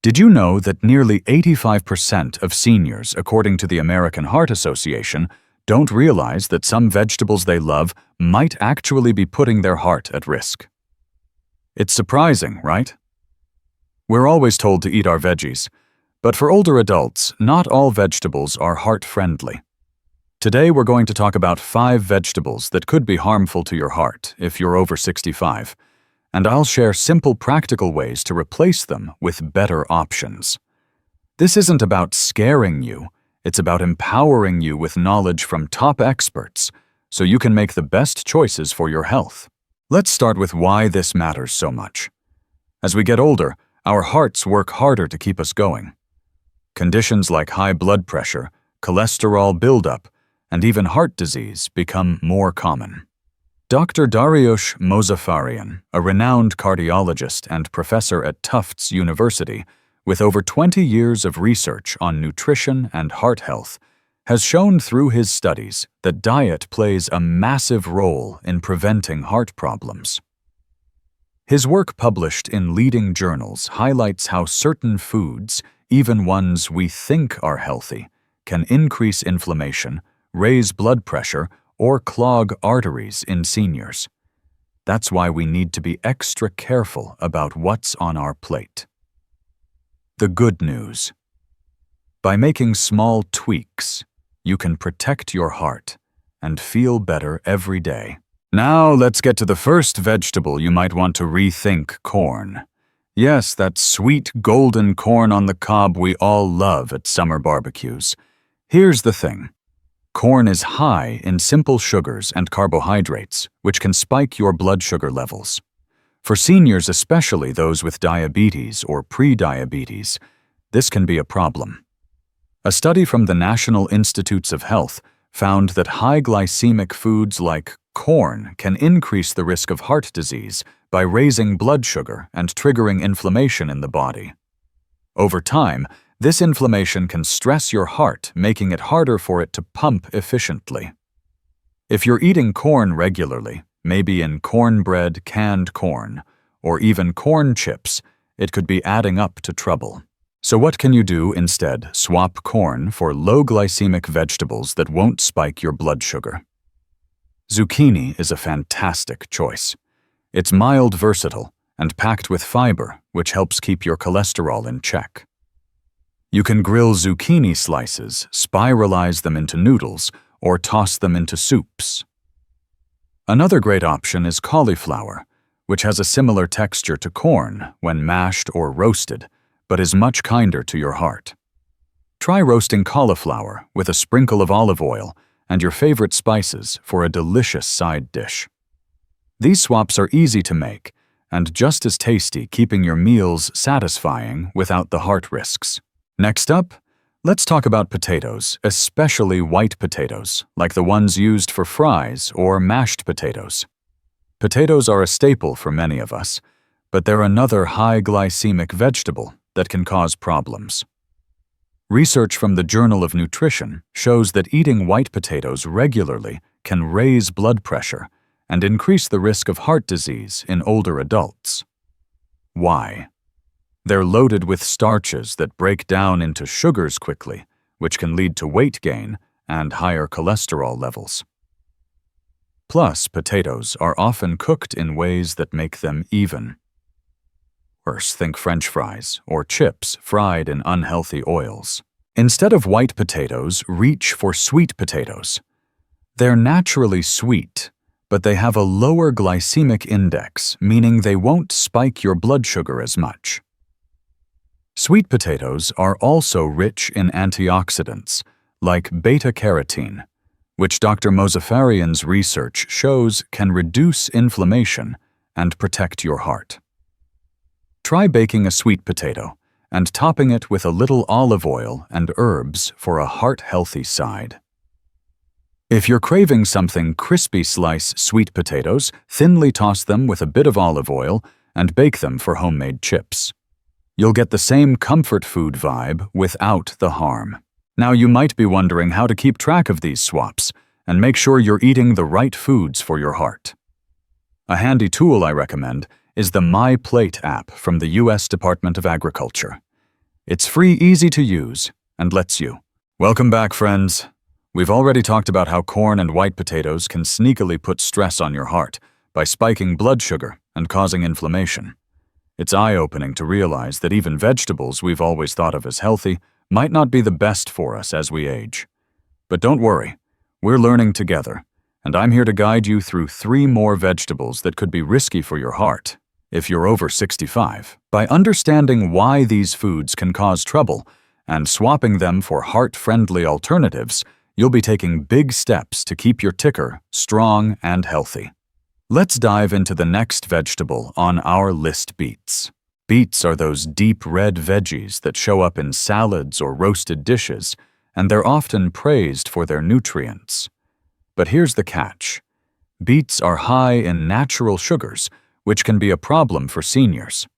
Did you know that nearly 85% of seniors, according to the American Heart Association, don't realize that some vegetables they love might actually be putting their heart at risk? It's surprising, right? We're always told to eat our veggies, but for older adults, not all vegetables are heart-friendly. Today we're going to talk about 5 vegetables that could be harmful to your heart if you're over 65, and I'll share simple practical ways to replace them with better options. This isn't about scaring you, it's about empowering you with knowledge from top experts so you can make the best choices for your health. Let's start with why this matters so much. As we get older, our hearts work harder to keep us going. Conditions like high blood pressure, cholesterol buildup, and even heart disease become more common. Dr. Dariush Mozaffarian, a renowned cardiologist and professor at Tufts University, with over 20 years of research on nutrition and heart health, has shown through his studies that diet plays a massive role in preventing heart problems. His work published in leading journals highlights how certain foods, even ones we think are healthy, can increase inflammation, raise blood pressure, or clog arteries in seniors. That's why we need to be extra careful about what's on our plate. The good news. By making small tweaks, you can protect your heart and feel better every day. Now let's get to the first vegetable you might want to rethink: corn. Yes, that sweet golden corn on the cob we all love at summer barbecues. Here's the thing. Corn is high in simple sugars and carbohydrates, which can spike your blood sugar levels. For seniors, especially those with diabetes or pre-diabetes, this can be a problem. A study from the National Institutes of Health found that high glycemic foods like corn can increase the risk of heart disease by raising blood sugar and triggering inflammation in the body. Over time, this inflammation can stress your heart, making it harder for it to pump efficiently. If you're eating corn regularly, maybe in cornbread, canned corn, or even corn chips, it could be adding up to trouble. So what can you do instead? Swap corn for low glycemic vegetables that won't spike your blood sugar. Zucchini is a fantastic choice. It's mild, versatile, and packed with fiber, which helps keep your cholesterol in check. You can grill zucchini slices, spiralize them into noodles, or toss them into soups. Another great option is cauliflower, which has a similar texture to corn when mashed or roasted, but is much kinder to your heart. Try roasting cauliflower with a sprinkle of olive oil and your favorite spices for a delicious side dish. These swaps are easy to make and just as tasty, keeping your meals satisfying without the heart risks. Next up, let's talk about potatoes, especially white potatoes, like the ones used for fries or mashed potatoes. Potatoes are a staple for many of us, but they're another high glycemic vegetable that can cause problems. Research from the Journal of Nutrition shows that eating white potatoes regularly can raise blood pressure and increase the risk of heart disease in older adults. Why? They're loaded with starches that break down into sugars quickly, which can lead to weight gain and higher cholesterol levels. Plus, potatoes are often cooked in ways that make them even worse. Think French fries or chips fried in unhealthy oils. Instead of white potatoes, reach for sweet potatoes. They're naturally sweet, but they have a lower glycemic index, meaning they won't spike your blood sugar as much. Sweet potatoes are also rich in antioxidants, like beta-carotene, which Dr. Mozaffarian's research shows can reduce inflammation and protect your heart. Try baking a sweet potato and topping it with a little olive oil and herbs for a heart-healthy side. If you're craving something crispy, slice sweet potatoes, thinly toss them with a bit of olive oil and bake them for homemade chips. You'll get the same comfort food vibe without the harm. Now you might be wondering how to keep track of these swaps and make sure you're eating the right foods for your heart. A handy tool I recommend is the My Plate app from the U.S. Department of Agriculture. It's free, easy to use, and lets you. Welcome back, friends. We've already talked about how corn and white potatoes can sneakily put stress on your heart by spiking blood sugar and causing inflammation. It's eye-opening to realize that even vegetables we've always thought of as healthy might not be the best for us as we age. But don't worry, we're learning together, and I'm here to guide you through 3 more vegetables that could be risky for your heart if you're over 65. By understanding why these foods can cause trouble and swapping them for heart-friendly alternatives, you'll be taking big steps to keep your ticker strong and healthy. Let's dive into the next vegetable on our list: beets. Beets are those deep red veggies that show up in salads or roasted dishes, and they're often praised for their nutrients. But here's the catch. Beets are high in natural sugars, which can be a problem for seniors.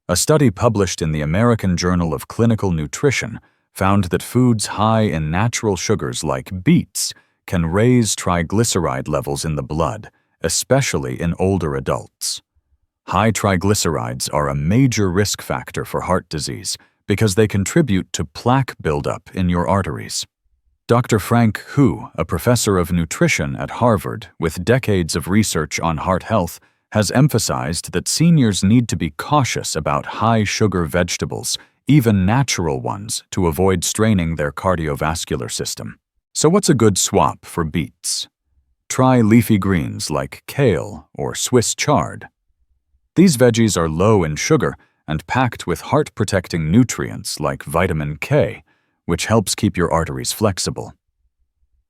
A study published in the American Journal of Clinical Nutrition found that foods high in natural sugars like beets can raise triglyceride levels in the blood, especially in older adults. High triglycerides are a major risk factor for heart disease because they contribute to plaque buildup in your arteries. Dr. Frank Hu, a professor of nutrition at Harvard with decades of research on heart health, has emphasized that seniors need to be cautious about high-sugar vegetables, even natural ones, to avoid straining their cardiovascular system. So what's a good swap for beets? Try leafy greens like kale or Swiss chard. These veggies are low in sugar and packed with heart-protecting nutrients like vitamin K, which helps keep your arteries flexible.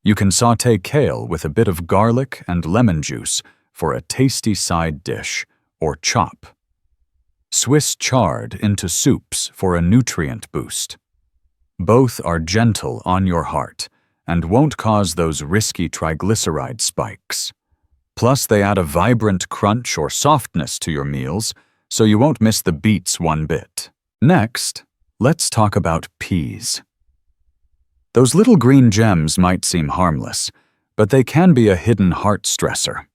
You can sauté kale with a bit of garlic and lemon juice for a tasty side dish, or chop. Swiss chard into soups for a nutrient boost. Both are gentle on your heart and won't cause those risky triglyceride spikes. Plus, they add a vibrant crunch or softness to your meals, so you won't miss the beets one bit. Next, let's talk about peas. Those little green gems might seem harmless, but they can be a hidden heart stressor.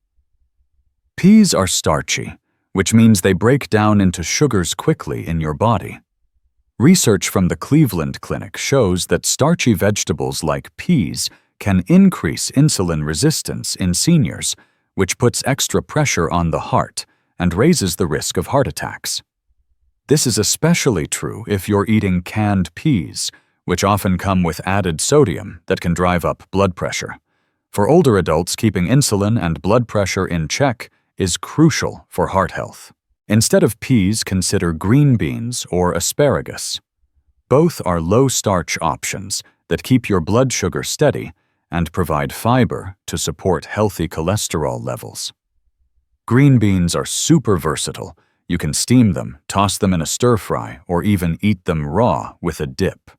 Peas are starchy, which means they break down into sugars quickly in your body. Research from the Cleveland Clinic shows that starchy vegetables like peas can increase insulin resistance in seniors, which puts extra pressure on the heart and raises the risk of heart attacks. This is especially true if you're eating canned peas, which often come with added sodium that can drive up blood pressure. For older adults, keeping insulin and blood pressure in check is crucial for heart health. Instead of peas, consider green beans or asparagus. Both are low-starch options that keep your blood sugar steady and provide fiber to support healthy cholesterol levels. Green beans are super versatile. You can steam them, toss them in a stir-fry, or even eat them raw with a dip.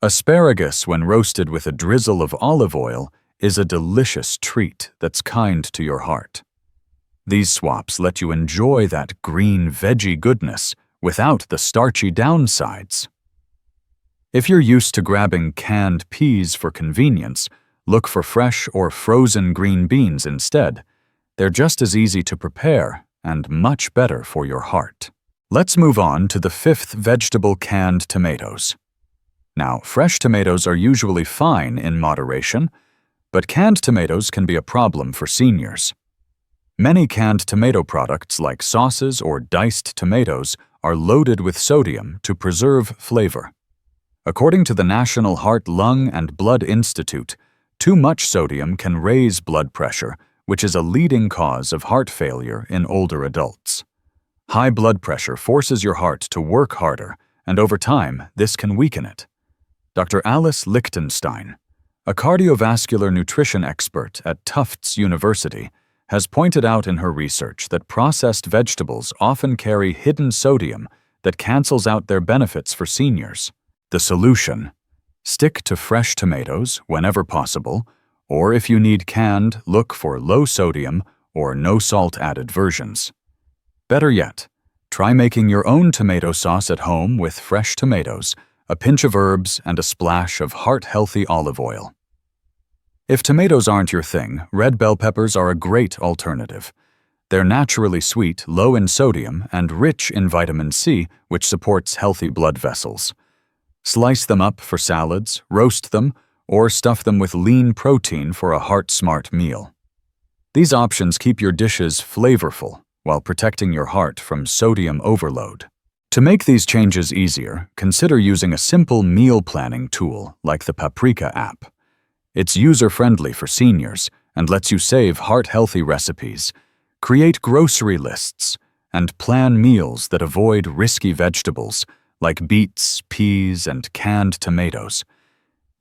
Asparagus, when roasted with a drizzle of olive oil, is a delicious treat that's kind to your heart. These swaps let you enjoy that green veggie goodness without the starchy downsides. If you're used to grabbing canned peas for convenience, look for fresh or frozen green beans instead. They're just as easy to prepare and much better for your heart. Let's move on to the 5th vegetable: canned tomatoes. Now, fresh tomatoes are usually fine in moderation, but canned tomatoes can be a problem for seniors. Many canned tomato products like sauces or diced tomatoes are loaded with sodium to preserve flavor. According to the National Heart, Lung, and Blood Institute, too much sodium can raise blood pressure, which is a leading cause of heart failure in older adults. High blood pressure forces your heart to work harder, and over time, this can weaken it. Dr. Alice Lichtenstein, a cardiovascular nutrition expert at Tufts University, has pointed out in her research that processed vegetables often carry hidden sodium that cancels out their benefits for seniors. The solution: stick to fresh tomatoes whenever possible, or if you need canned, look for low-sodium or no-salt added versions. Better yet, try making your own tomato sauce at home with fresh tomatoes, a pinch of herbs, and a splash of heart-healthy olive oil. If tomatoes aren't your thing, red bell peppers are a great alternative. They're naturally sweet, low in sodium, and rich in vitamin C, which supports healthy blood vessels. Slice them up for salads, roast them, or stuff them with lean protein for a heart-smart meal. These options keep your dishes flavorful while protecting your heart from sodium overload. To make these changes easier, consider using a simple meal planning tool like the Paprika app. It's user-friendly for seniors and lets you save heart-healthy recipes, create grocery lists, and plan meals that avoid risky vegetables like beets, peas, and canned tomatoes.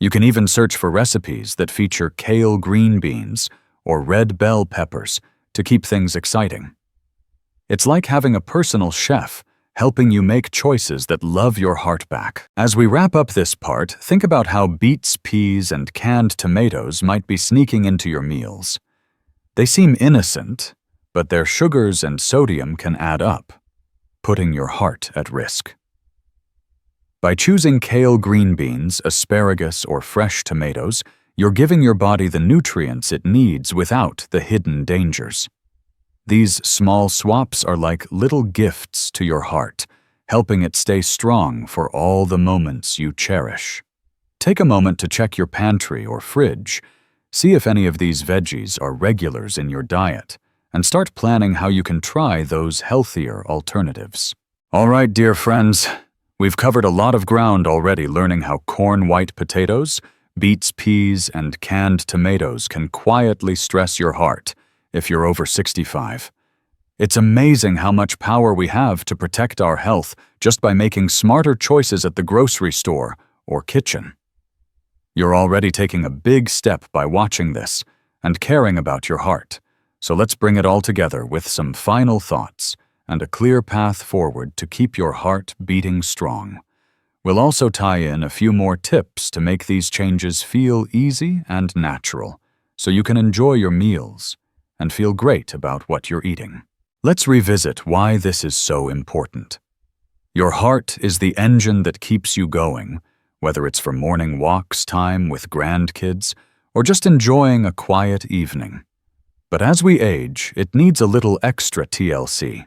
You can even search for recipes that feature kale green beans or red bell peppers to keep things exciting. It's like having a personal chef helping you make choices that love your heart back. As we wrap up this part, think about how beets, peas, and canned tomatoes might be sneaking into your meals. They seem innocent, but their sugars and sodium can add up, putting your heart at risk. By choosing kale green beans, asparagus, or fresh tomatoes, you're giving your body the nutrients it needs without the hidden dangers. These small swaps are like little gifts to your heart, helping it stay strong for all the moments you cherish. Take a moment to check your pantry or fridge. See if any of these veggies are regulars in your diet, and start planning how you can try those healthier alternatives. All right, dear friends, we've covered a lot of ground already learning how corn white potatoes, beets, peas, and canned tomatoes can quietly stress your heart if you're over 65. It's amazing how much power we have to protect our health just by making smarter choices at the grocery store or kitchen. You're already taking a big step by watching this and caring about your heart. So let's bring it all together with some final thoughts and a clear path forward to keep your heart beating strong. We'll also tie in a few more tips to make these changes feel easy and natural, so you can enjoy your meals and feel great about what you're eating. Let's revisit why this is so important. Your heart is the engine that keeps you going, whether it's for morning walks, time with grandkids, or just enjoying a quiet evening. But as we age, it needs a little extra TLC.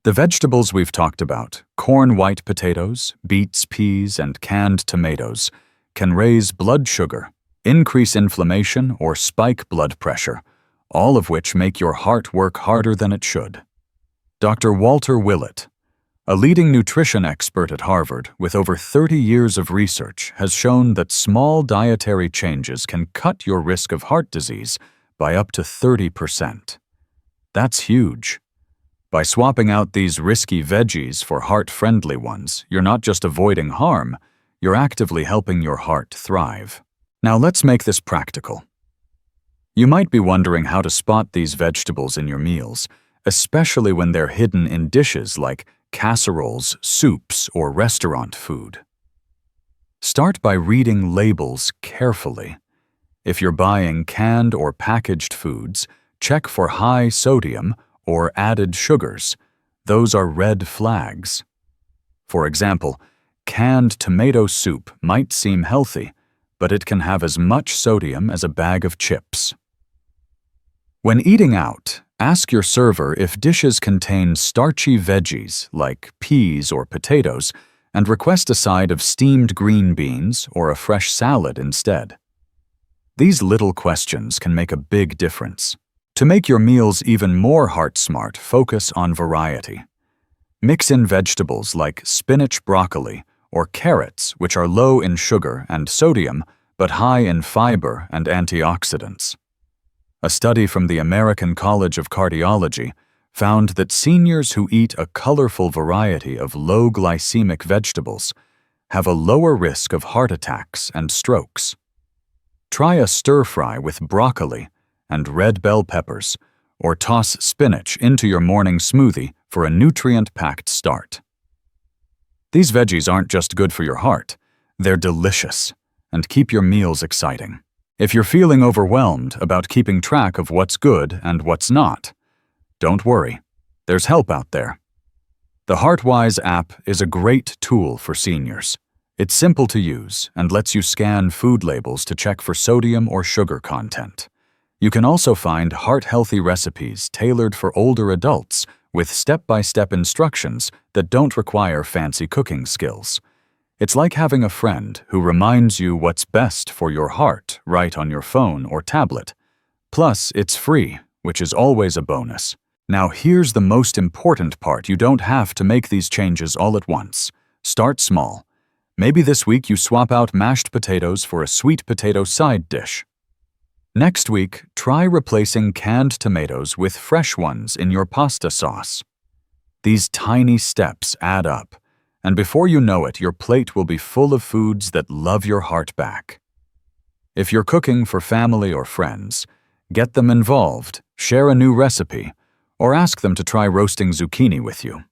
The vegetables we've talked about, corn white potatoes, beets, peas, and canned tomatoes, can raise blood sugar, increase inflammation, or spike blood pressure, all of which make your heart work harder than it should. Dr. Walter Willett, a leading nutrition expert at Harvard with over 30 years of research, has shown that small dietary changes can cut your risk of heart disease by up to 30%. That's huge. By swapping out these risky veggies for heart-friendly ones, you're not just avoiding harm, you're actively helping your heart thrive. Now let's make this practical. You might be wondering how to spot these vegetables in your meals, especially when they're hidden in dishes like casseroles, soups, or restaurant food. Start by reading labels carefully. If you're buying canned or packaged foods, check for high sodium or added sugars. Those are red flags. For example, canned tomato soup might seem healthy, but it can have as much sodium as a bag of chips. When eating out, ask your server if dishes contain starchy veggies like peas or potatoes, and request a side of steamed green beans or a fresh salad instead. These little questions can make a big difference. To make your meals even more heart-smart, focus on variety. Mix in vegetables like spinach, broccoli, or carrots, which are low in sugar and sodium, but high in fiber and antioxidants. A study from the American College of Cardiology found that seniors who eat a colorful variety of low glycemic vegetables have a lower risk of heart attacks and strokes. Try a stir-fry with broccoli and red bell peppers, or toss spinach into your morning smoothie for a nutrient-packed start. These veggies aren't just good for your heart, they're delicious and keep your meals exciting. If you're feeling overwhelmed about keeping track of what's good and what's not, don't worry, there's help out there. The HeartWise app is a great tool for seniors. It's simple to use and lets you scan food labels to check for sodium or sugar content. You can also find heart-healthy recipes tailored for older adults with step-by-step instructions that don't require fancy cooking skills. It's like having a friend who reminds you what's best for your heart right on your phone or tablet. Plus, it's free, which is always a bonus. Now here's the most important part. You don't have to make these changes all at once. Start small. Maybe this week you swap out mashed potatoes for a sweet potato side dish. Next week, try replacing canned tomatoes with fresh ones in your pasta sauce. These tiny steps add up, and before you know it, your plate will be full of foods that love your heart back. If you're cooking for family or friends, get them involved, share a new recipe, or ask them to try roasting zucchini with you.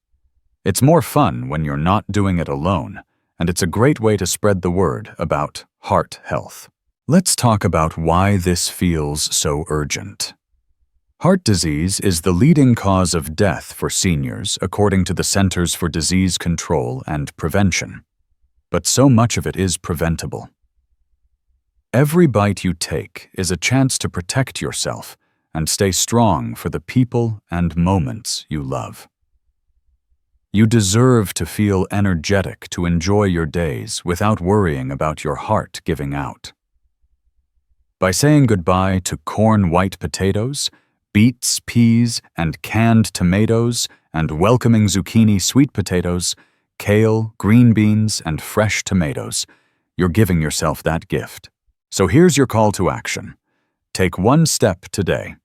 It's more fun when you're not doing it alone, and it's a great way to spread the word about heart health. Let's talk about why this feels so urgent. Heart disease is the leading cause of death for seniors, according to the Centers for Disease Control and Prevention. But so much of it is preventable. Every bite you take is a chance to protect yourself and stay strong for the people and moments you love. You deserve to feel energetic to enjoy your days without worrying about your heart giving out. By saying goodbye to corn white potatoes, beets, peas, and canned tomatoes, and welcoming zucchini sweet potatoes, kale, green beans, and fresh tomatoes, you're giving yourself that gift. So here's your call to action. Take one step today.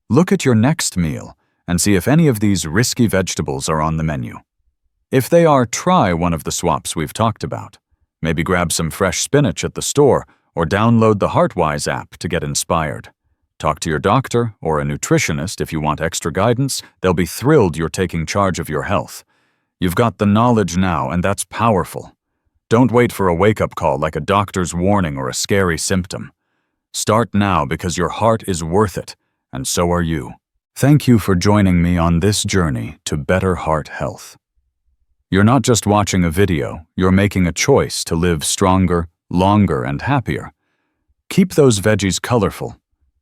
Look at your next meal and see if any of these risky vegetables are on the menu. If they are, try one of the swaps we've talked about. Maybe grab some fresh spinach at the store or download the HeartWise app to get inspired. Talk to your doctor or a nutritionist if you want extra guidance. They'll be thrilled you're taking charge of your health. You've got the knowledge now, and that's powerful. Don't wait for a wake-up call like a doctor's warning or a scary symptom. Start now because your heart is worth it, and so are you. Thank you for joining me on this journey to better heart health. You're not just watching a video, you're making a choice to live stronger, longer, and happier. Keep those veggies colorful.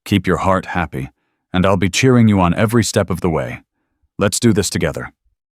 Keep your heart happy, and I'll be cheering you on every step of the way. Let's do this together.